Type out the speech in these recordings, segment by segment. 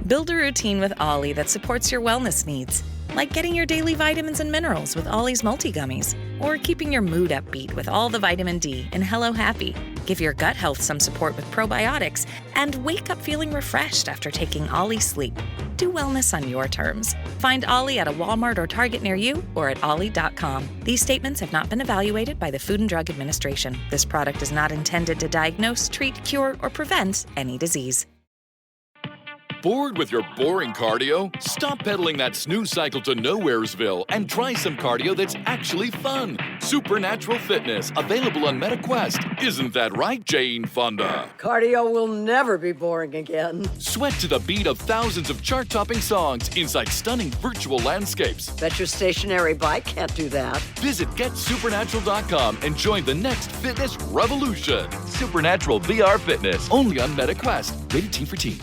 Build a routine with Ollie that supports your wellness needs, like getting your daily vitamins and minerals with Ollie's multi-gummies, or keeping your mood upbeat with all the vitamin D in Hello Happy. Give your gut health some support with probiotics, and wake up feeling refreshed after taking Ollie Sleep. Do wellness on your terms. Find Ollie at a Walmart or Target near you or at ollie.com. These statements have not been evaluated by the Food and Drug Administration. This product is not intended to diagnose, treat, cure, or prevent any disease. Bored with your boring cardio? Stop pedaling that snooze cycle to Nowheresville and try some cardio that's actually fun. Supernatural Fitness, available on MetaQuest. Isn't that right, Jane Fonda? Cardio will never be boring again. Sweat to the beat of thousands of chart-topping songs inside stunning virtual landscapes. Bet your stationary bike can't do that. Visit GetSupernatural.com and join the next fitness revolution. Supernatural VR Fitness, only on MetaQuest. Rated Teen for Teen.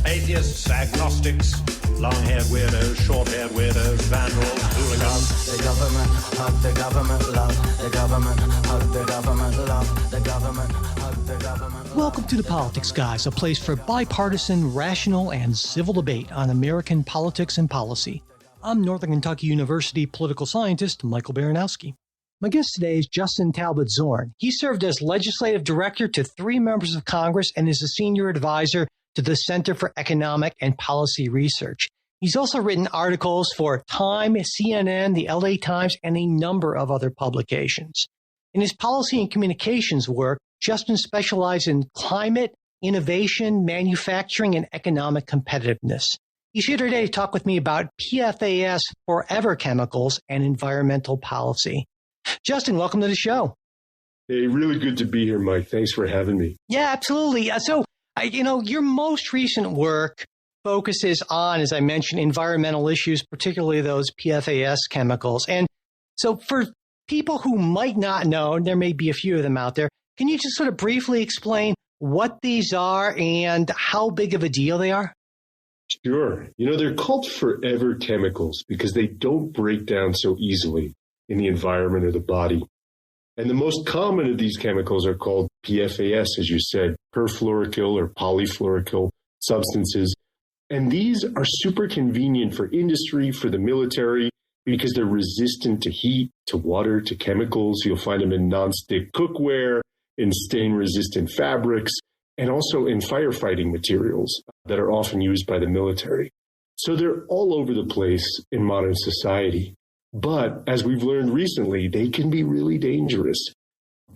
Atheists, agnostics, long-haired weirdos, short-haired weirdos, vandals, hooligans. The government, hug the government, love the government, hug the government, love the government, hug the government. Welcome to The Politics Guys, a place for bipartisan, rational, and civil debate on American politics and policy. I'm Northern Kentucky University political scientist Michael Baranowski. My guest today is Justin Talbot Zorn. He served as legislative director to 3 members of Congress and is a senior advisor to the Center for Economic and Policy Research. He's also written articles for Time, CNN, the LA Times, and a number of other publications. In his policy and communications work, Justin specialized in climate, innovation, manufacturing, and economic competitiveness. He's here today to talk with me about PFAS, forever chemicals, and environmental policy. Justin, welcome to the show. Hey, really good to be here, Mike. Thanks for having me. Yeah, absolutely. Your most recent work focuses on, as I mentioned, environmental issues, particularly those PFAS chemicals. And so for people who might not know, and there may be a few of them out there, can you just sort of briefly explain what these are and how big of a deal they are? Sure. They're called forever chemicals because they don't break down so easily in the environment or the body. And the most common of these chemicals are called PFAS, as you said, perfluoroalkyl or polyfluoroalkyl substances. And these are super convenient for industry, for the military, because they're resistant to heat, to water, to chemicals. You'll find them in nonstick cookware, in stain-resistant fabrics, and also in firefighting materials that are often used by the military. So they're all over the place in modern society. But as we've learned recently, they can be really dangerous.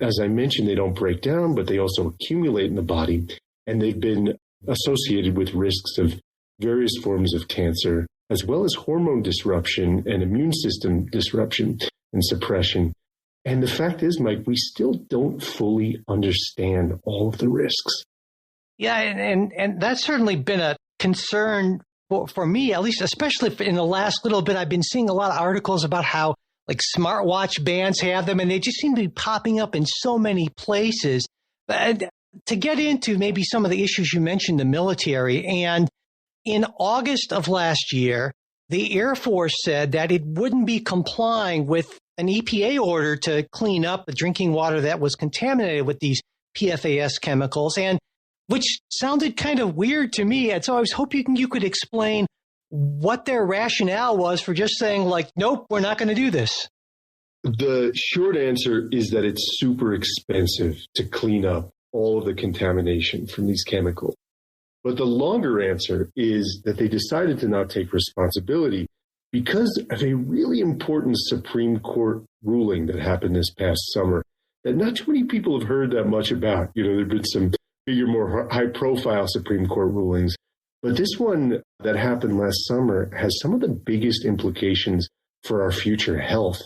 As I mentioned, they don't break down, but they also accumulate in the body. And they've been associated with risks of various forms of cancer, as well as hormone disruption and immune system disruption and suppression. And the fact is, Mike, we still don't fully understand all of the risks. Yeah, and that's certainly been a concern for me, at least, especially in the last little bit. I've been seeing a lot of articles about how like smartwatch bands have them, and they just seem to be popping up in so many places. But to get into maybe some of the issues you mentioned, the military, and in August of last year, the Air Force said that it wouldn't be complying with an EPA order to clean up the drinking water that was contaminated with these PFAS chemicals, and which sounded kind of weird to me. And so I was hoping you could explain what their rationale was for just saying, like, nope, we're not going to do this. The short answer is that it's super expensive to clean up all of the contamination from these chemicals. But the longer answer is that they decided to not take responsibility because of a really important Supreme Court ruling that happened this past summer that not too many people have heard that much about. There have been some bigger, more high-profile Supreme Court rulings. But this one that happened last summer has some of the biggest implications for our future health.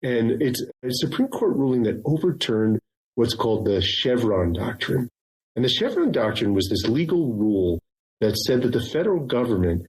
And it's a Supreme Court ruling that overturned what's called the Chevron Doctrine. And the Chevron Doctrine was this legal rule that said that the federal government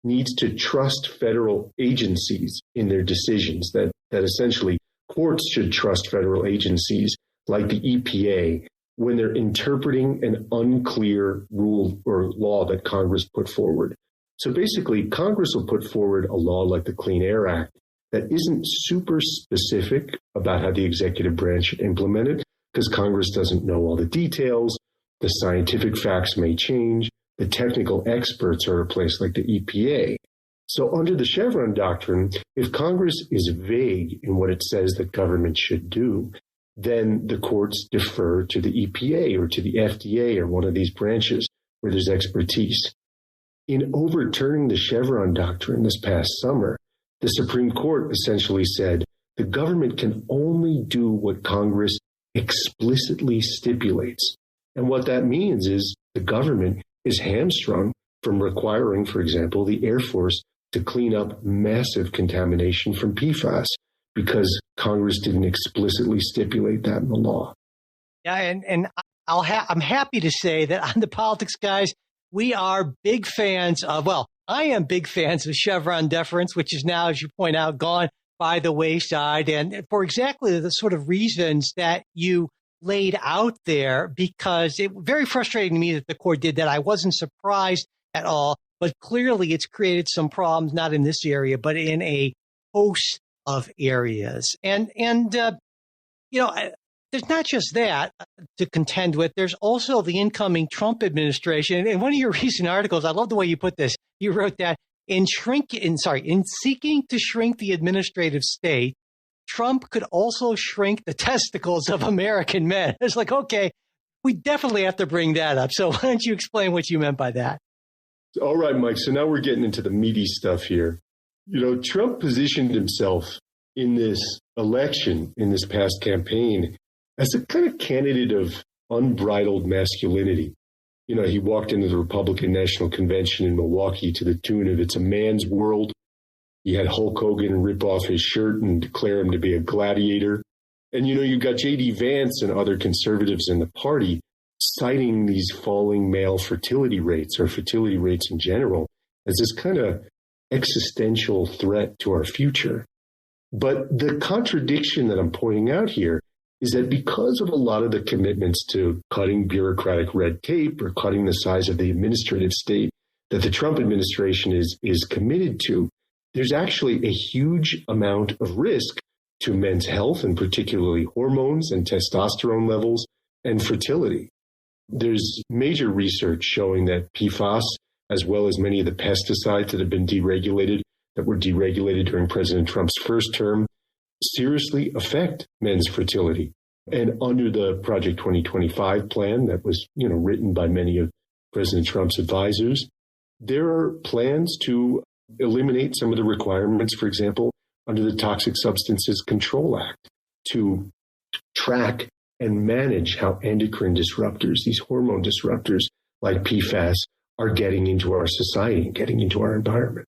needs to trust federal agencies in their decisions, that essentially courts should trust federal agencies like the EPA when they're interpreting an unclear rule or law that Congress put forward. So basically, Congress will put forward a law like the Clean Air Act that isn't super specific about how the executive branch should implement it, because Congress doesn't know all the details. The scientific facts may change. the technical experts are a place like the EPA. So under the Chevron doctrine, if Congress is vague in what it says that government should do, then the courts defer to the EPA or to the FDA or one of these branches where there's expertise. In overturning the Chevron doctrine this past summer, the Supreme Court essentially said the government can only do what Congress explicitly stipulates. And what that means is the government is hamstrung from requiring, for example, the Air Force to clean up massive contamination from PFAS because Congress didn't explicitly stipulate that in the law. Yeah, and I'm happy to say that on the Politics Guys, we are big fans of, well, I am big fans of Chevron deference, which is now, as you point out, gone by the wayside. And for exactly the sort of reasons that you laid out there, because it was very frustrating to me that the court did that. I wasn't surprised at all, but clearly it's created some problems, not in this area, but in a host of areas. And you know, there's not just that to contend with. There's also the incoming Trump administration. In one of your recent articles, I love the way you put this. You wrote that in seeking to shrink the administrative state, Trump could also shrink the testicles of American men. It's like, okay, we definitely have to bring that up. So why don't you explain what you meant by that? All right, Mike. So now we're getting into the meaty stuff here. You know, Trump positioned himself in this election, in this past campaign, as a kind of candidate of unbridled masculinity. You know, he walked into the Republican National Convention in Milwaukee to the tune of "It's a Man's World." He had Hulk Hogan rip off his shirt and declare him to be a gladiator. And, you know, you've got J.D. Vance and other conservatives in the party citing these falling male fertility rates or fertility rates in general as this kind of existential threat to our future. But the contradiction that I'm pointing out here is that because of a lot of the commitments to cutting bureaucratic red tape or cutting the size of the administrative state that the Trump administration is committed to, there's actually a huge amount of risk to men's health, and particularly hormones and testosterone levels and fertility. There's major research showing that PFAS, as well as many of the pesticides that have been deregulated, that were deregulated during President Trump's first term, seriously affect men's fertility. And under the Project 2025 plan that was, you know, written by many of President Trump's advisors, there are plans to eliminate some of the requirements, for example, under the Toxic Substances Control Act, to track and manage how endocrine disruptors, these hormone disruptors like PFAS, are getting into our society, getting into our environment.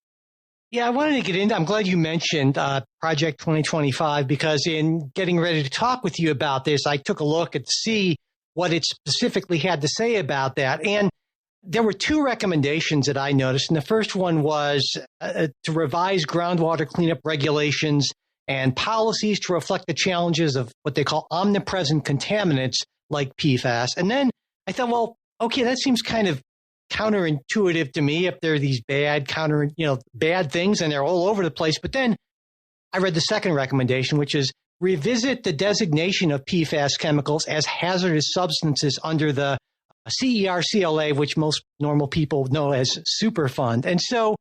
Yeah, I wanted to get into, I'm glad you mentioned Project 2025, because in getting ready to talk with you about this, I took a look to see what it specifically had to say about that. And there were two recommendations that I noticed. And the first one was to revise groundwater cleanup regulations and policies to reflect the challenges of what they call omnipresent contaminants like PFAS. And then I thought, well, okay, that seems kind of counterintuitive to me if there are these bad things and they're all over the place. But then I read the second recommendation, which is revisit the designation of PFAS chemicals as hazardous substances under the CERCLA, which most normal people know as Superfund. And so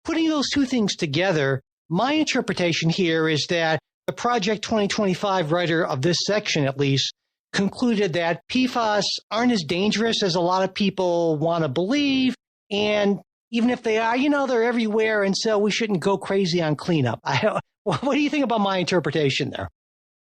putting those two things together, my interpretation here is that the Project 2025 writer of this section, at least, concluded that PFAS aren't as dangerous as a lot of people want to believe. And even if they are, you know, they're everywhere. And so we shouldn't go crazy on cleanup. What do you think about my interpretation there?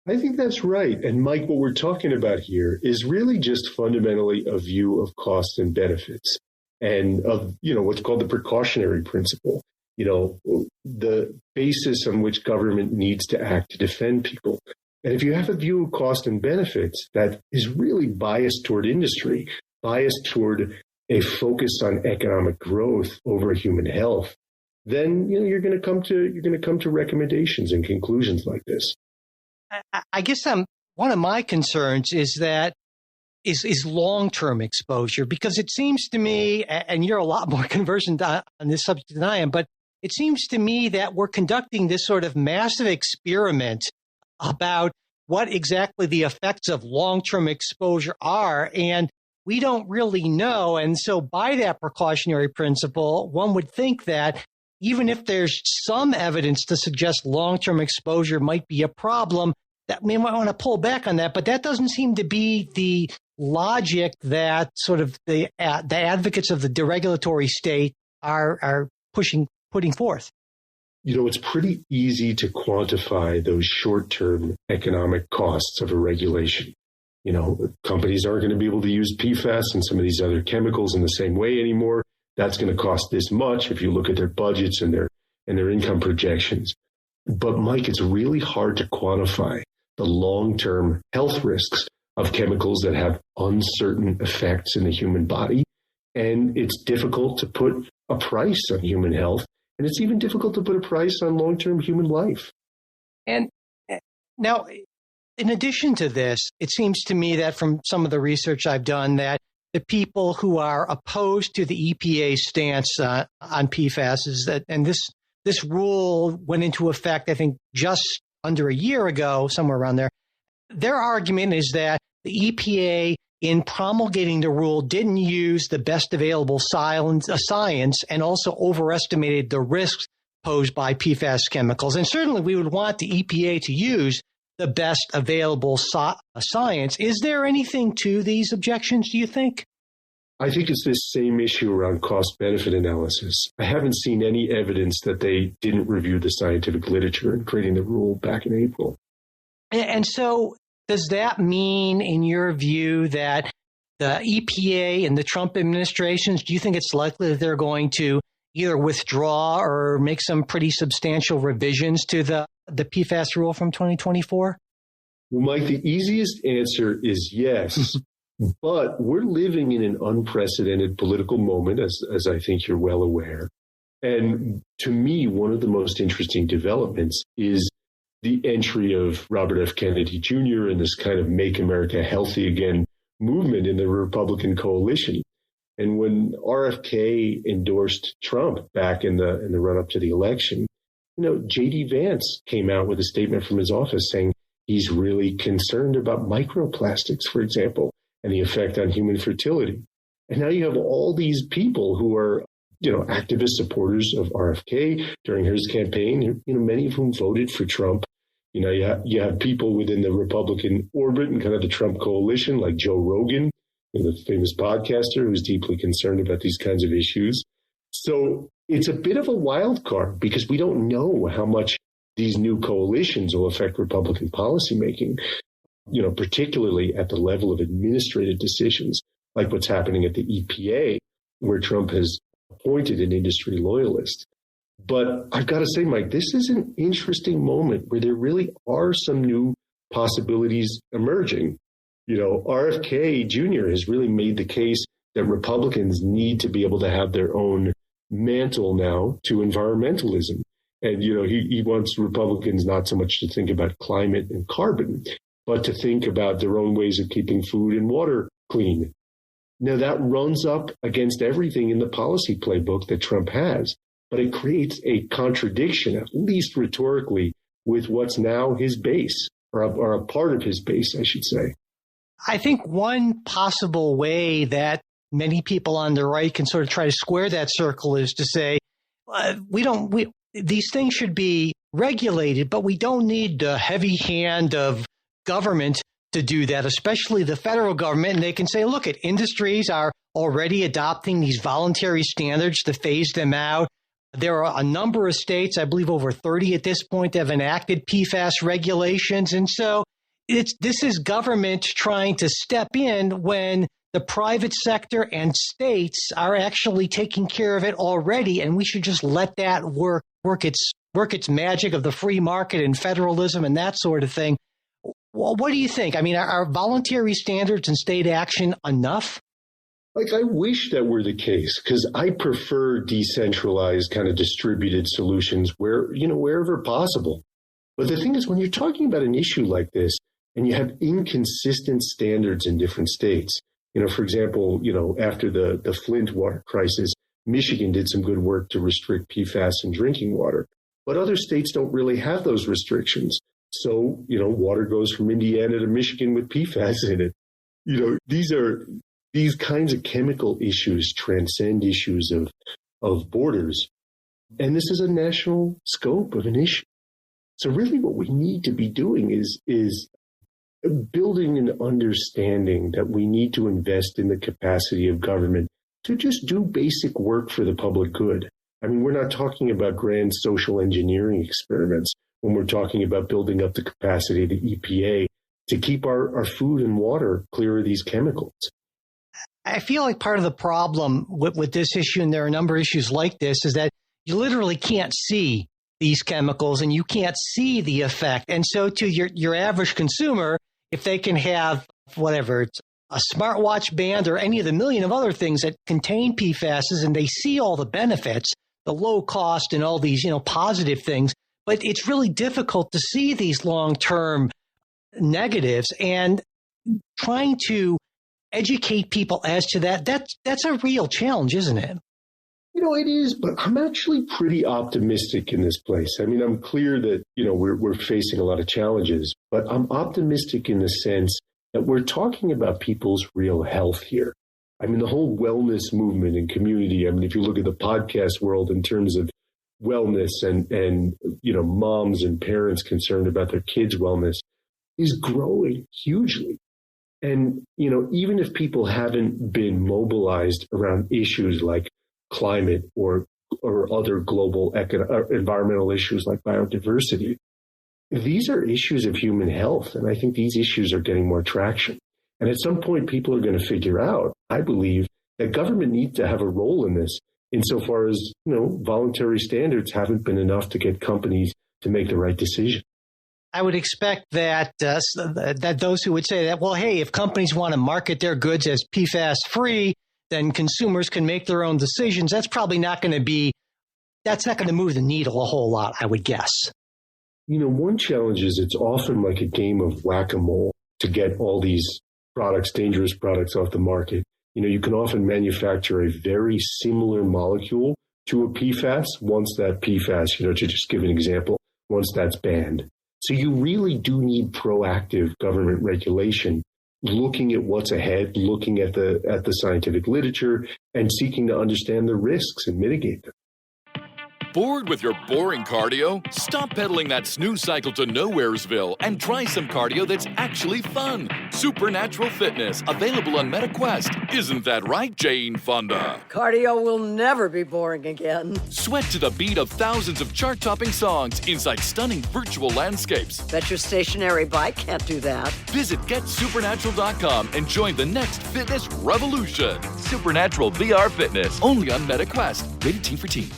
I think that's right. And Mike, what we're talking about here is really just fundamentally a view of costs and benefits and of, you know, what's called the precautionary principle, you know, the basis on which government needs to act to defend people. And if you have a view of cost and benefits that is really biased toward industry, biased toward a focus on economic growth over human health, then, you know, you're going to come to recommendations and conclusions like this. I guess one of my concerns is that is long-term exposure, because it seems to me, and you're a lot more conversant on this subject than I am, but it seems to me that we're conducting this sort of massive experiment about what exactly the effects of long-term exposure are. And we don't really know. And so by that precautionary principle, one would think that even if there's some evidence to suggest long-term exposure might be a problem, that we might want to pull back on that. But that doesn't seem to be the logic that sort of the advocates of the deregulatory state are putting forth. It's pretty easy to quantify those short-term economic costs of a regulation. Companies aren't going to be able to use PFAS and some of these other chemicals in the same way anymore. That's going to cost this much if you look at their budgets and their income projections. But Mike, it's really hard to quantify the long-term health risks of chemicals that have uncertain effects in the human body. And it's difficult to put a price on human health. And it's even difficult to put a price on long-term human life. And now, in addition to this, it seems to me that from some of the research I've done that the people who are opposed to the EPA stance on PFAS is that, and this rule went into effect, I think, just under a year ago, somewhere around there. Their argument is that the EPA, in promulgating the rule, didn't use the best available science and also overestimated the risks posed by PFAS chemicals. And certainly we would want the EPA to use the best available science. Is there anything to these objections, do you think? I think it's this same issue around cost-benefit analysis. I haven't seen any evidence that they didn't review the scientific literature in creating the rule back in April. And so does that mean, in your view, that the EPA and the Trump administrations, do you think it's likely that they're going to either withdraw or make some pretty substantial revisions to the PFAS rule from 2024? Well, Mike, the easiest answer is yes. But we're living in an unprecedented political moment, as I think you're well aware. And to me, one of the most interesting developments is the entry of Robert F. Kennedy Jr. and this kind of Make America Healthy Again movement in the Republican coalition. And when RFK endorsed Trump back in the run-up to the election, J.D. Vance came out with a statement from his office saying he's really concerned about microplastics, for example, and the effect on human fertility. And now you have all these people who are, activist supporters of RFK during his campaign, many of whom voted for Trump. You have people within the Republican orbit and kind of the Trump coalition, like Joe Rogan, the famous podcaster who's deeply concerned about these kinds of issues. So it's a bit of a wild card because we don't know how much these new coalitions will affect Republican policymaking, particularly at the level of administrative decisions, like what's happening at the EPA, where Trump has appointed an industry loyalist. But I've got to say, Mike, this is an interesting moment where there really are some new possibilities emerging. RFK Jr. has really made the case that Republicans need to be able to have their own mantle now to environmentalism. And, he wants Republicans not so much to think about climate and carbon, but to think about their own ways of keeping food and water clean. Now, that runs up against everything in the policy playbook that Trump has, but it creates a contradiction, at least rhetorically, with what's now his base, or a part of his base, I should say. I think one possible way that many people on the right can sort of try to square that circle is to say, these things should be regulated, but we don't need the heavy hand of government to do that, especially the federal government. And they can say, look, industries are already adopting these voluntary standards to phase them out. There are a number of states, I believe over 30 at this point, that have enacted PFAS regulations. And so this is government trying to step in when the private sector and states are actually taking care of it already. And we should just let that work its magic of the free market and federalism and that sort of thing. Well, what do you think? I mean, are voluntary standards and state action enough? I wish that were the case, because I prefer decentralized kind of distributed solutions wherever possible. But the thing is, when you're talking about an issue like this and you have inconsistent standards in different states, for example, after the Flint water crisis, Michigan did some good work to restrict PFAS in drinking water, but other states don't really have those restrictions. So, water goes from Indiana to Michigan with PFAS in it. These these kinds of chemical issues transcend issues of borders. And this is a national scope of an issue. So really what we need to be doing is building an understanding that we need to invest in the capacity of government to just do basic work for the public good. I mean, we're not talking about grand social engineering experiments when we're talking about building up the capacity of the EPA to keep our food and water clear of these chemicals. I feel like part of the problem with this issue, and there are a number of issues like this, is that you literally can't see these chemicals and you can't see the effect. And so to your average consumer, if they can have whatever, it's a smartwatch band or any of the million of other things that contain PFASs, and they see all the benefits, the low cost and all these, positive things, but it's really difficult to see these long-term negatives, and trying to educate people as to that's a real challenge, isn't it? It is, but I'm actually pretty optimistic in this place. I mean, I'm clear that, we're facing a lot of challenges, but I'm optimistic in the sense that we're talking about people's real health here. I mean, the whole wellness movement and community, I mean, if you look at the podcast world in terms of wellness and moms and parents concerned about their kids' wellness is growing hugely. And, even if people haven't been mobilized around issues like climate or other global environmental issues like biodiversity, these are issues of human health. And I think these issues are getting more traction. And at some point, people are going to figure out, I believe, that government needs to have a role in this insofar as, voluntary standards haven't been enough to get companies to make the right decision. I would expect that that those who would say that, well, hey, if companies want to market their goods as PFAS-free, then consumers can make their own decisions. That's probably not going to move the needle a whole lot, I would guess. One challenge is it's often like a game of whack-a-mole to get all these products, dangerous products off the market. You can often manufacture a very similar molecule to a PFAS once that PFAS, to just give an example, once that's banned. So you really do need proactive government regulation, looking at what's ahead, looking at the scientific literature, and seeking to understand the risks and mitigate them. Bored with your boring cardio? Stop pedaling that snooze cycle to Nowheresville and try some cardio that's actually fun. Supernatural Fitness, available on MetaQuest. Isn't that right, Jane Fonda? Cardio will never be boring again. Sweat to the beat of thousands of chart-topping songs inside stunning virtual landscapes. Bet your stationary bike can't do that. Visit GetSupernatural.com and join the next fitness revolution. Supernatural VR Fitness, only on MetaQuest. Rated T for Teen.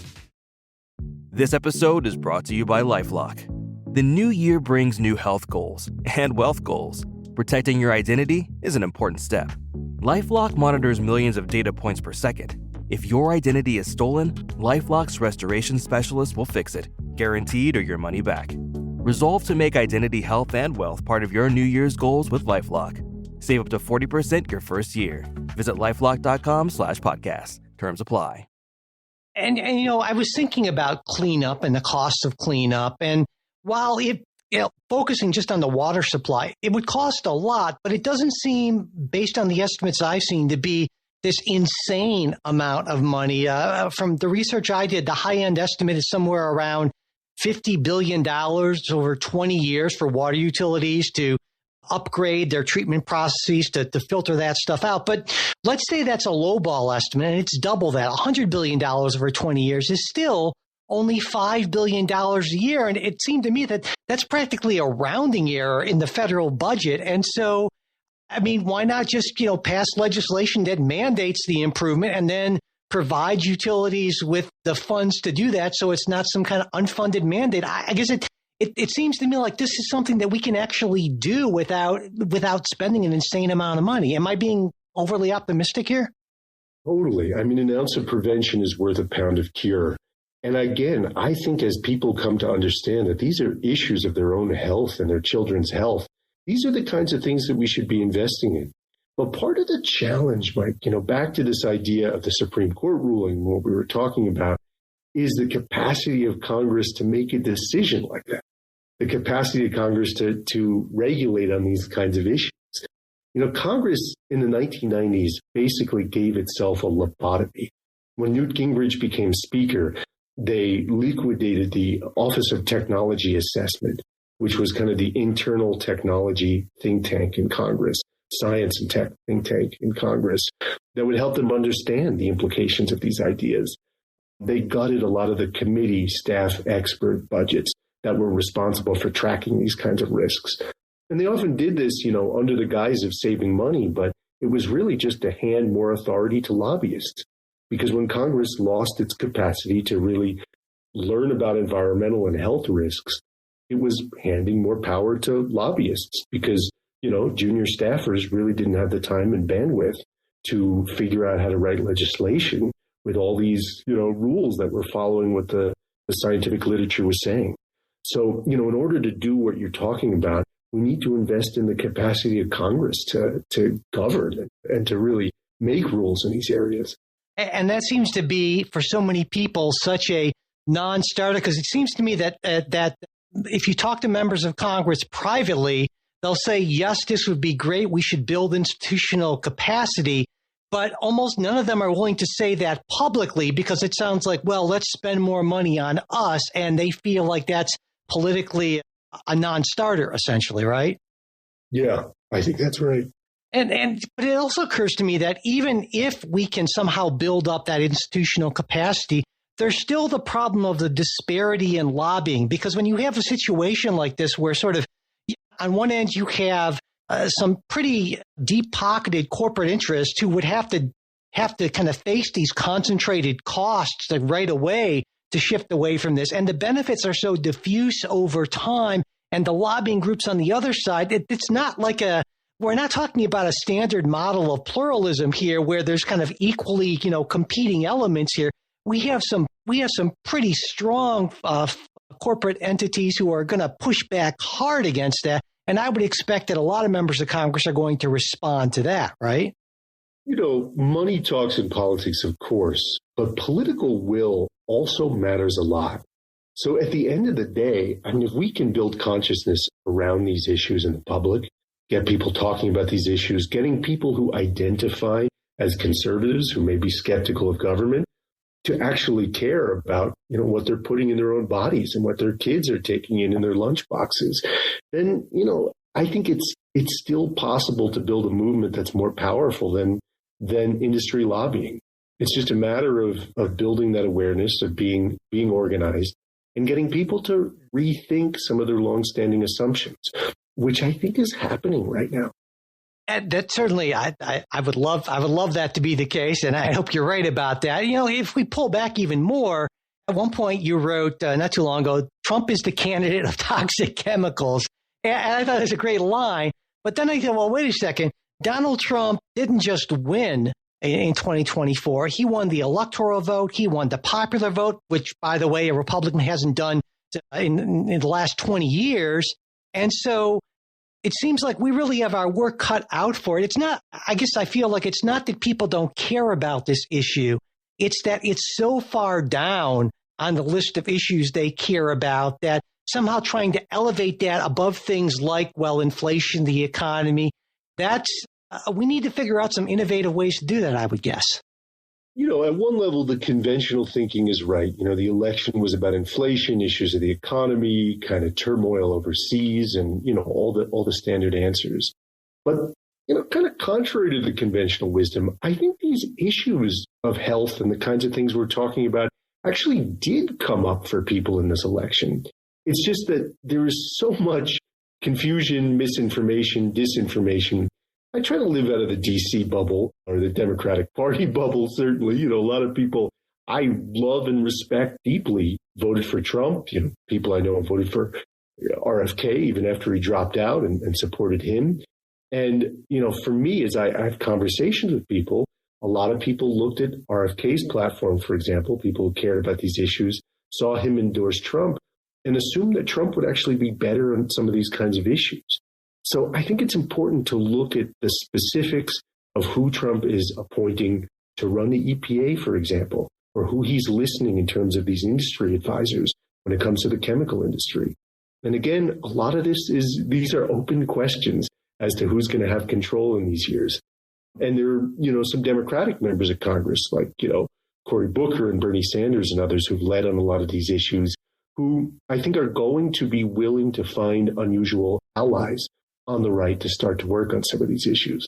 This episode is brought to you by LifeLock. The new year brings new health goals and wealth goals. Protecting your identity is an important step. LifeLock monitors millions of data points per second. If your identity is stolen, LifeLock's restoration specialist will fix it, guaranteed or your money back. Resolve to make identity health and wealth part of your New Year's goals with LifeLock. Save up to 40% your first year. Visit LifeLock.com/podcast. Terms apply. And I was thinking about cleanup and the cost of cleanup. And while focusing just on the water supply, it would cost a lot, but it doesn't seem, based on the estimates I've seen, to be this insane amount of money. From the research I did, the high-end estimate is somewhere around $50 billion over 20 years for water utilities to upgrade their treatment processes to filter that stuff out. But let's say that's a lowball estimate, and it's double that. $100 billion over 20 years is still only $5 billion a year. And it seemed to me that that's practically a rounding error in the federal budget. And so, I mean, why not just, pass legislation that mandates the improvement and then provides utilities with the funds to do that, so it's not some kind of unfunded mandate? I guess it seems to me like this is something that we can actually do without spending an insane amount of money. Am I being overly optimistic here? Totally. I mean, an ounce of prevention is worth a pound of cure. And again, I think as people come to understand that these are issues of their own health and their children's health, these are the kinds of things that we should be investing in. But part of the challenge, Mike, back to this idea of the Supreme Court ruling, what we were talking about, is the capacity of Congress to make a decision like that. The capacity of Congress to regulate on these kinds of issues. Congress in the 1990s basically gave itself a lobotomy. When Newt Gingrich became Speaker, they liquidated the Office of Technology Assessment, which was kind of the internal technology think tank in Congress, science and tech think tank in Congress, that would help them understand the implications of these ideas. They gutted a lot of the committee staff expert budgets that were responsible for tracking these kinds of risks. And they often did this, under the guise of saving money, but it was really just to hand more authority to lobbyists. Because when Congress lost its capacity to really learn about environmental and health risks, it was handing more power to lobbyists because, junior staffers really didn't have the time and bandwidth to figure out how to write legislation with all these, rules that were following what the scientific literature was saying. So, in order to do what you're talking about, we need to invest in the capacity of Congress to govern and to really make rules in these areas. And that seems to be, for so many people, such a non-starter, because it seems to me that if you talk to members of Congress privately, they'll say, yes, this would be great. We should build institutional capacity. But almost none of them are willing to say that publicly because it sounds like, well, let's spend more money on us. And they feel like that's politically a non-starter, essentially, right? Yeah, I think that's right. But it also occurs to me that even if we can somehow build up that institutional capacity, there's still the problem of the disparity in lobbying, because when you have a situation like this where sort of on one end you have some pretty deep-pocketed corporate interests who would have to kind of face these concentrated costs right away to shift away from this, and the benefits are so diffuse over time, and the lobbying groups on the other side, it's not like we're not talking about a standard model of pluralism here where there's kind of equally, competing elements here. We have some pretty strong corporate entities who are going to push back hard against that. And I would expect that a lot of members of Congress are going to respond to that, right? Money talks in politics, of course, but political will also matters a lot. So at the end of the day, if we can build consciousness around these issues in the public, get people talking about these issues, getting people who identify as conservatives, who may be skeptical of government, to actually care about, what they're putting in their own bodies and what their kids are taking in their lunch boxes, then, I think it's still possible to build a movement that's more powerful than industry lobbying. It's just a matter of building that awareness, of being organized and getting people to rethink some of their longstanding assumptions, which I think is happening right now. And that certainly, I would love that to be the case, and I hope you're right about that. If we pull back even more, at one point you wrote not too long ago, Trump is the candidate of toxic chemicals, and I thought it was a great line. But then I thought, well, wait a second, Donald Trump didn't just win in 2024; he won the electoral vote, he won the popular vote, which, by the way, a Republican hasn't done in the last 20 years, and so. It seems like we really have our work cut out for it. It's not, I guess I feel like it's not that people don't care about this issue. It's that it's so far down on the list of issues they care about that somehow trying to elevate that above things like, inflation, the economy, we need to figure out some innovative ways to do that, I would guess. At one level, the conventional thinking is right. The election was about inflation, issues of the economy, kind of turmoil overseas, and, all the standard answers. But, kind of contrary to the conventional wisdom, I think these issues of health and the kinds of things we're talking about actually did come up for people in this election. It's just that there is so much confusion, misinformation, disinformation. I try to live out of the DC bubble or the Democratic Party bubble, certainly. A lot of people I love and respect deeply voted for Trump. People I know have voted for RFK even after he dropped out and supported him. And, for me, as I have conversations with people, a lot of people looked at RFK's platform, for example, people who cared about these issues, saw him endorse Trump and assumed that Trump would actually be better on some of these kinds of issues. So I think it's important to look at the specifics of who Trump is appointing to run the EPA, for example, or who he's listening in terms of these industry advisors when it comes to the chemical industry. And again, a lot of these are open questions as to who's going to have control in these years. And there are, some Democratic members of Congress, like, Cory Booker and Bernie Sanders and others who've led on a lot of these issues, who I think are going to be willing to find unusual allies on the right to start to work on some of these issues.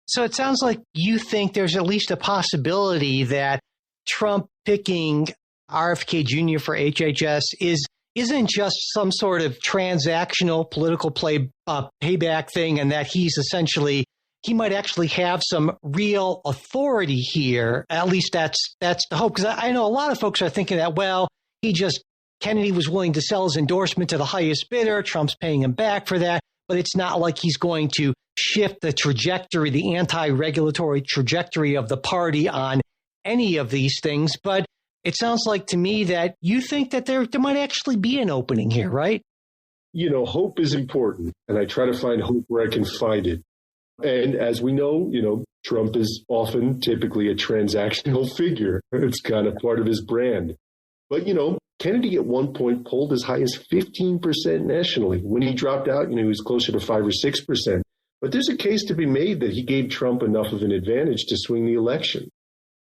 So it sounds like you think there's at least a possibility that Trump picking RFK Jr. for HHS isn't just some sort of transactional political payback thing, and that he might actually have some real authority here. At least that's the hope. Because I know a lot of folks are thinking that, well, Kennedy was willing to sell his endorsement to the highest bidder. Trump's paying him back for that. But it's not like he's going to shift the trajectory, the anti-regulatory trajectory of the party on any of these things. But it sounds like to me that you think that there might actually be an opening here, right? Hope is important, and I try to find hope where I can find it. And as we know, Trump is typically a transactional figure. It's kind of part of his brand. But, Kennedy at one point polled as high as 15% nationally. When he dropped out, he was closer to 5 or 6%. But there's a case to be made that he gave Trump enough of an advantage to swing the election.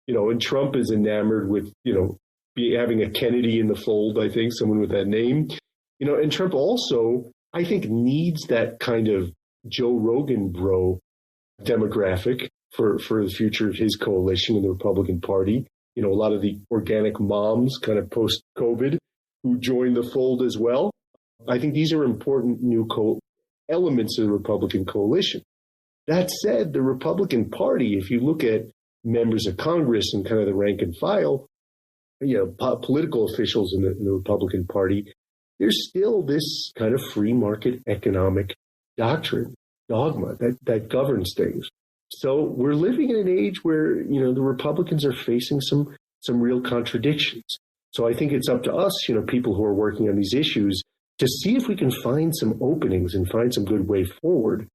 And Trump is enamored with, having a Kennedy in the fold, I think, someone with that name. And Trump also, I think, needs that kind of Joe Rogan bro demographic for the future of his coalition in the Republican Party. A lot of the organic moms kind of post-COVID who joined the fold as well. I think these are important new elements of the Republican coalition. That said, the Republican Party, if you look at members of Congress and kind of the rank and file, political officials in the Republican Party, there's still this kind of free market economic dogma that governs things. So we're living in an age where, the Republicans are facing some real contradictions. So I think it's up to us, people who are working on these issues, to see if we can find some openings and find some good way forward,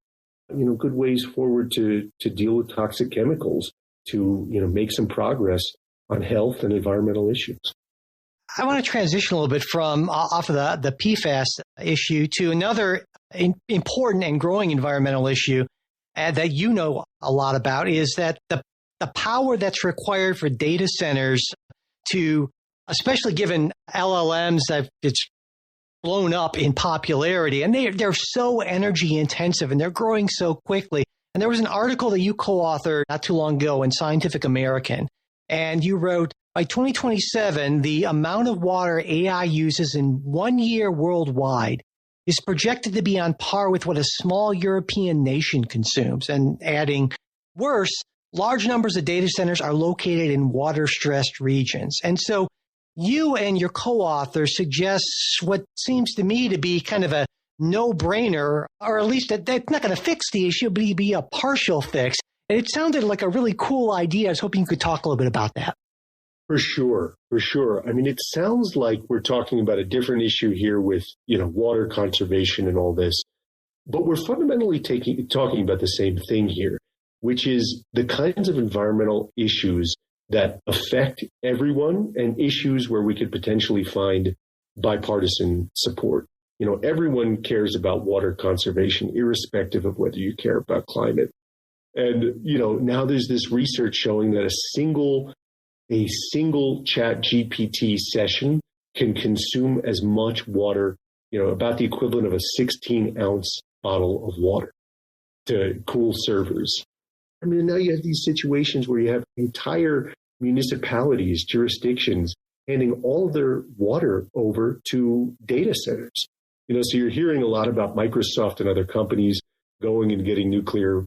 good ways forward to deal with toxic chemicals, to, make some progress on health and environmental issues. I want to transition a little bit from off of the PFAS issue to another important and growing environmental issue that you know a lot about, is that the power that's required for data centers to, especially given LLMs, that it's blown up in popularity, and they're so energy intensive and they're growing so quickly. And there was an article that you co-authored not too long ago in Scientific American, and you wrote, by 2027, the amount of water AI uses in 1 year worldwide is projected to be on par with what a small European nation consumes. And adding, worse, large numbers of data centers are located in water-stressed regions. And so you and your co-author suggest what seems to me to be kind of a no-brainer, or at least that's not going to fix the issue, but be a partial fix. And it sounded like a really cool idea. I was hoping you could talk a little bit about that. For sure. I mean, it sounds like we're talking about a different issue here with, water conservation and all this, but we're fundamentally talking about the same thing here, which is the kinds of environmental issues that affect everyone and issues where we could potentially find bipartisan support. Everyone cares about water conservation, irrespective of whether you care about climate. And, now there's this research showing that a single ChatGPT session can consume as much water, about the equivalent of a 16-ounce bottle of water to cool servers. I mean, now you have these situations where you have entire municipalities, jurisdictions, handing all of their water over to data centers. So you're hearing a lot about Microsoft and other companies going and getting nuclear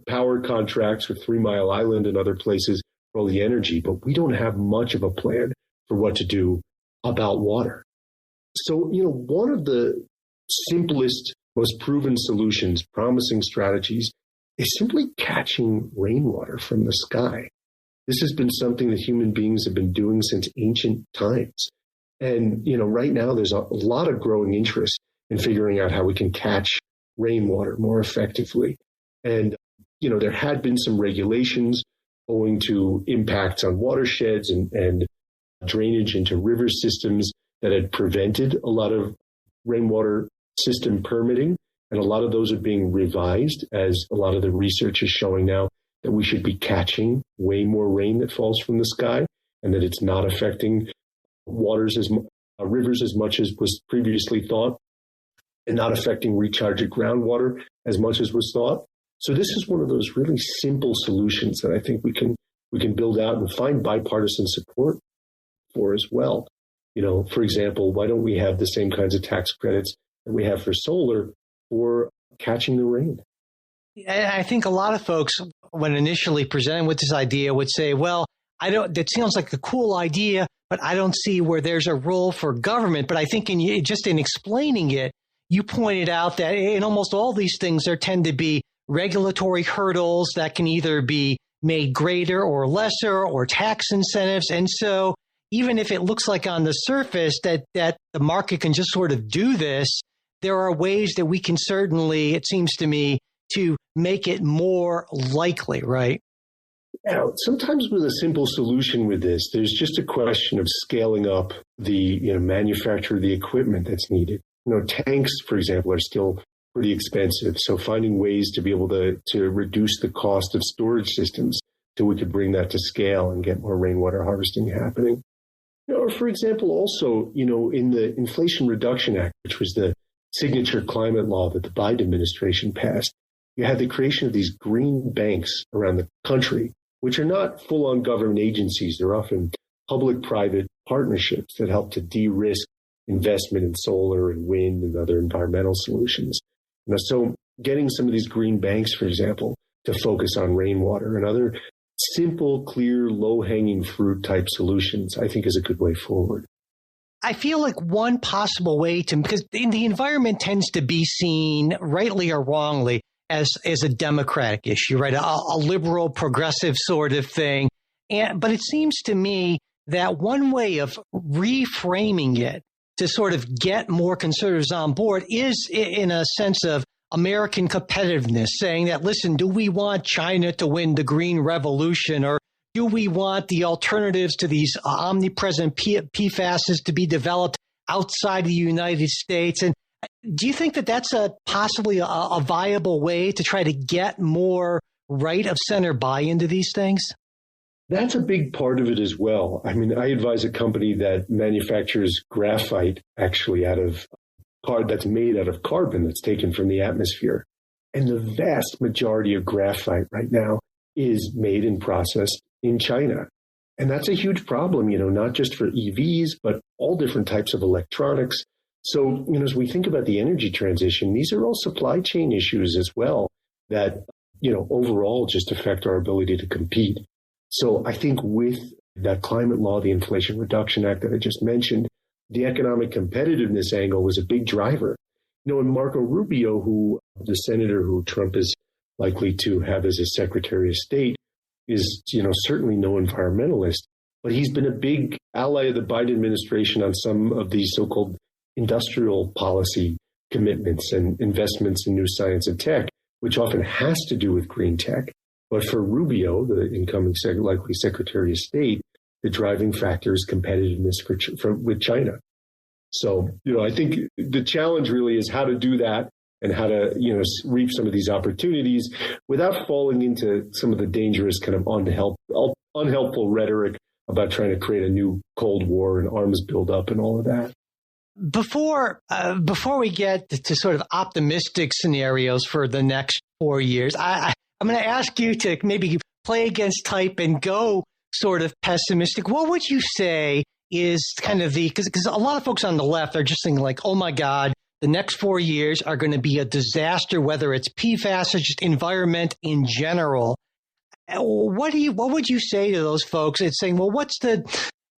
power contracts with 3 Mile Island and other places for all the energy, but we don't have much of a plan for what to do about water. So, one of the simplest, most proven solutions, promising strategies, is simply catching rainwater from the sky. This has been something that human beings have been doing since ancient times. And, right now there's a lot of growing interest in figuring out how we can catch rainwater more effectively. And, there had been some regulations owing to impacts on watersheds and drainage into river systems that had prevented a lot of rainwater system permitting. And a lot of those are being revised, as a lot of the research is showing now that we should be catching way more rain that falls from the sky, and that it's not affecting rivers as much as was previously thought, and not affecting recharge of groundwater as much as was thought. So this is one of those really simple solutions that I think we can build out and find bipartisan support for as well. For example, why don't we have the same kinds of tax credits that we have for solar for catching the rain? I think a lot of folks, when initially presented with this idea, would say, well, that sounds like a cool idea, but I don't see where there's a role for government. But I think in explaining it, you pointed out that in almost all these things, there tend to be regulatory hurdles that can either be made greater or lesser, or tax incentives. And so even if it looks like on the surface that the market can just sort of do this, there are ways that we can certainly, it seems to me, to make it more likely, right? Now, sometimes with a simple solution with this, there's just a question of scaling up the manufacture of the equipment that's needed. Tanks, for example, are still pretty expensive. So finding ways to be able to reduce the cost of storage systems so we could bring that to scale and get more rainwater harvesting happening. Or, for example, also, in the Inflation Reduction Act, which was the signature climate law that the Biden administration passed, you had the creation of these green banks around the country, which are not full-on government agencies. They're often public-private partnerships that help to de-risk investment in solar and wind and other environmental solutions. So getting some of these green banks, for example, to focus on rainwater and other simple, clear, low-hanging fruit type solutions, I think is a good way forward. I feel like one possible way because the environment tends to be seen, rightly or wrongly, as a democratic issue, right? A liberal, progressive sort of thing. But it seems to me that one way of reframing it to sort of get more conservatives on board is in a sense of American competitiveness, saying that, listen, do we want China to win the green revolution, or do we want the alternatives to these omnipresent PFASs to be developed outside the United States? And do you think that that's possibly a viable way to try to get more right of center buy into these things? That's a big part of it as well. I mean, I advise a company that manufactures graphite actually that's made out of carbon that's taken from the atmosphere. And the vast majority of graphite right now is made and processed in China. And that's a huge problem, not just for EVs, but all different types of electronics. So, as we think about the energy transition, these are all supply chain issues as well that, overall just affect our ability to compete. So I think with that climate law, the Inflation Reduction Act that I just mentioned, the economic competitiveness angle was a big driver. And Marco Rubio, the senator who Trump is likely to have as his Secretary of State, is, certainly no environmentalist, but he's been a big ally of the Biden administration on some of these so-called industrial policy commitments and investments in new science and tech, which often has to do with green tech. But for Rubio, the incoming likely Secretary of State, the driving factor is competitiveness with China. So, I think the challenge really is how to do that and how to, reap some of these opportunities without falling into some of the dangerous kind of unhelpful rhetoric about trying to create a new Cold War and arms buildup and all of that. Before we get to sort of optimistic scenarios for the next 4 years, I'm going to ask you to maybe play against type and go sort of pessimistic. What would you say is kind of because a lot of folks on the left are just thinking like, oh my God, the next 4 years are going to be a disaster, whether it's PFAS or just environment in general. What would you say to those folks? It's saying, well, what's the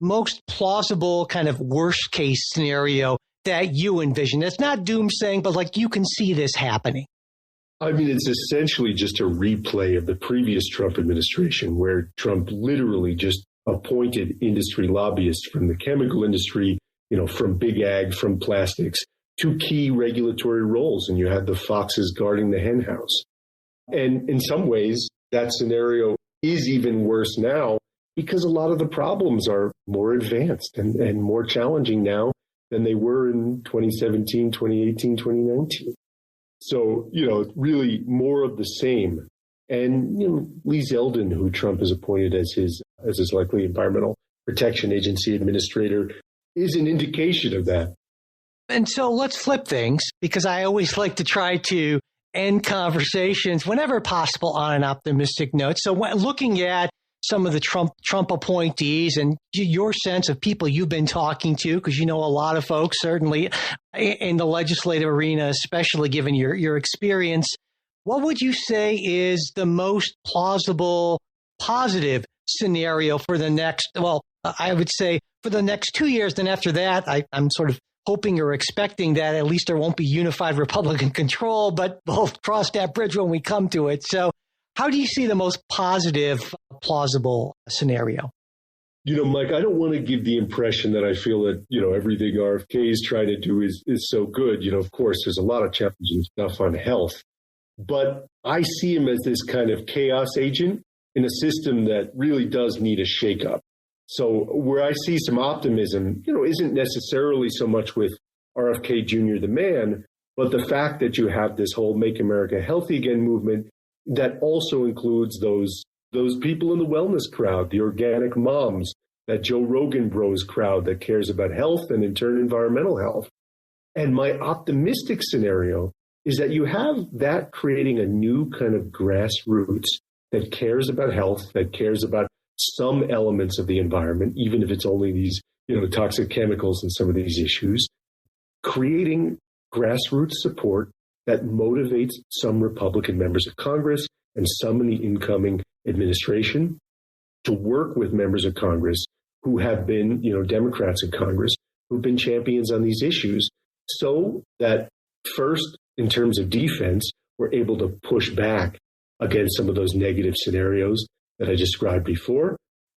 most plausible kind of worst case scenario that you envision? It's not doomsaying, but like you can see this happening. I mean, it's essentially just a replay of the previous Trump administration, where Trump literally just appointed industry lobbyists from the chemical industry, from big ag, from plastics, to key regulatory roles. And you had the foxes guarding the hen house. And in some ways, that scenario is even worse now because a lot of the problems are more advanced and more challenging now than they were in 2017, 2018, 2019. So, really more of the same. And, Lee Zeldin, who Trump has appointed as his likely Environmental Protection Agency administrator, is an indication of that. And so let's flip things, because I always like to try to end conversations whenever possible on an optimistic note. So looking at some of the Trump appointees and your sense of people you've been talking to, because a lot of folks, certainly in the legislative arena, especially given your experience, what would you say is the most plausible, positive scenario for the next, I would say for the next 2 years? Then after that, I'm sort of hoping or expecting that at least there won't be unified Republican control, but we'll cross that bridge when we come to it. So how do you see the most positive, plausible scenario? Mike, I don't want to give the impression that I feel that, everything RFK is trying to do is so good. Of course, there's a lot of challenging stuff on health, but I see him as this kind of chaos agent in a system that really does need a shakeup. So where I see some optimism, isn't necessarily so much with RFK Jr., the man, but the fact that you have this whole Make America Healthy Again movement that also includes those people in the wellness crowd, the organic moms, that Joe Rogan bros crowd that cares about health and in turn environmental health. And my optimistic scenario is that you have that creating a new kind of grassroots that cares about health, that cares about some elements of the environment, even if it's only these, toxic chemicals and some of these issues, creating grassroots support that motivates some Republican members of Congress and some in the incoming administration to work with members of Congress who have been, Democrats in Congress who've been champions on these issues, so that first, in terms of defense, we're able to push back against some of those negative scenarios that I described before,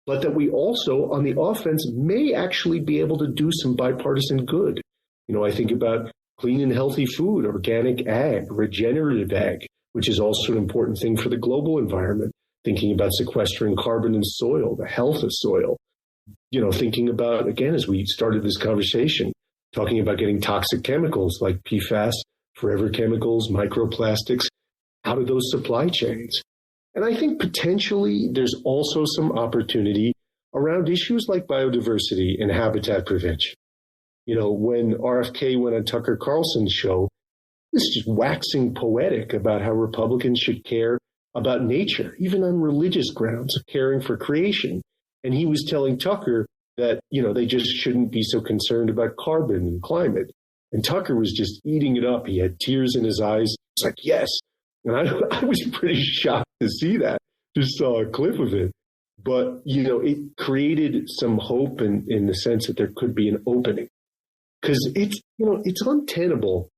but that we also, on the offense, may actually be able to do some bipartisan good. I think about clean and healthy food, organic ag, regenerative ag, which is also an important thing for the global environment, thinking about sequestering carbon in soil, the health of soil, thinking about, again, as we started this conversation, talking about getting toxic chemicals like PFAS, forever chemicals, microplastics out of those supply chains. And I think potentially there's also some opportunity around issues like biodiversity and habitat prevention. When RFK went on Tucker Carlson's show, this is just waxing poetic about how Republicans should care about nature, even on religious grounds of caring for creation. And he was telling Tucker that, they just shouldn't be so concerned about carbon and climate. And Tucker was just eating it up. He had tears in his eyes. It's like, yes. And I was pretty shocked to see that. Just saw a clip of it. But, it created some hope in the sense that there could be an opening. Because it's untenable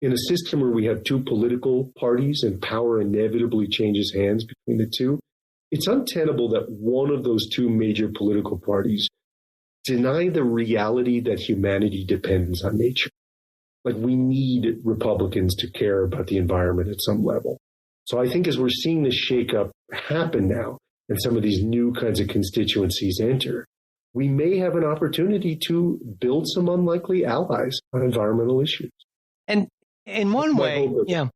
in a system where we have two political parties and power inevitably changes hands between the two. It's untenable that one of those two major political parties deny the reality that humanity depends on nature. Like, we need Republicans to care about the environment at some level. So I think as we're seeing this shakeup happen now and some of these new kinds of constituencies enter, we may have an opportunity to build some unlikely allies on environmental issues. And in one way,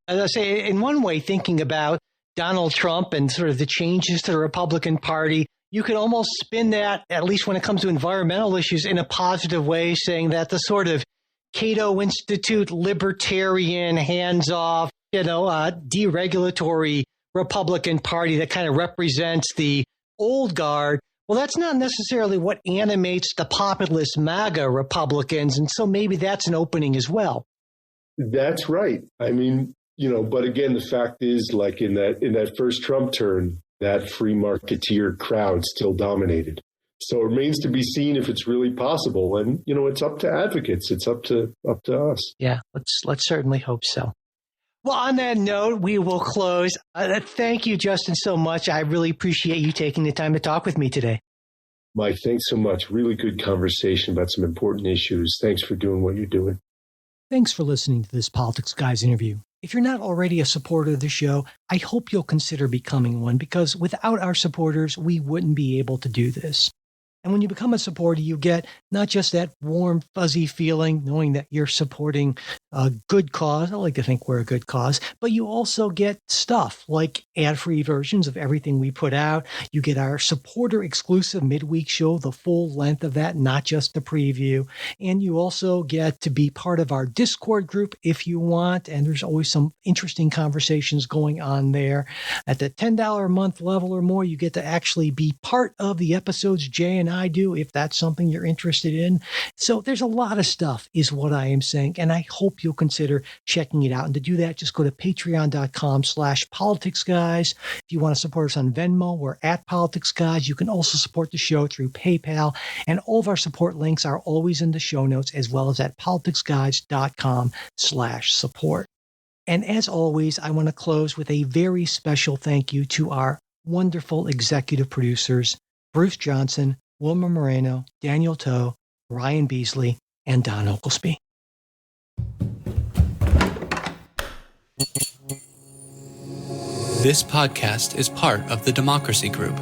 as I say, in one way, thinking about Donald Trump and sort of the changes to the Republican Party, you could almost spin that, at least when it comes to environmental issues, in a positive way, saying that the sort of Cato Institute, libertarian, hands-off, deregulatory Republican Party that kind of represents the old guard, well, that's not necessarily what animates the populist MAGA Republicans. And so maybe that's an opening as well. That's right. I mean, but again, the fact is, like in that first Trump turn, that free marketeer crowd still dominated. So it remains to be seen if it's really possible. And, it's up to advocates. It's up to us. Yeah, let's certainly hope so. Well, on that note, we will close. Thank you, Justin, so much. I really appreciate you taking the time to talk with me today. Mike, thanks so much. Really good conversation about some important issues. Thanks for doing what you're doing. Thanks for listening to this Politics Guys interview. If you're not already a supporter of the show, I hope you'll consider becoming one, because without our supporters, we wouldn't be able to do this. And when you become a supporter, you get not just that warm, fuzzy feeling, knowing that you're supporting a good cause. I like to think we're a good cause, but you also get stuff like ad-free versions of everything we put out. You get our supporter exclusive midweek show, the full length of that, not just the preview. And you also get to be part of our Discord group if you want. And there's always some interesting conversations going on there. At the $10 a month level or more, you get to actually be part of the episodes Jay and I do, if that's something you're interested in. So there's a lot of stuff is what I am saying. And I hope you'll consider checking it out. And to do that, just go to patreon.com/politicsguys. If you want to support us on Venmo, we're at Politics Guys. You can also support the show through PayPal. And all of our support links are always in the show notes, as well as at politicsguys.com/support. And as always, I want to close with a very special thank you to our wonderful executive producers, Bruce Johnson, Wilma Moreno, Daniel Toe, Ryan Beasley, and Don Oglesby. This podcast is part of the Democracy Group,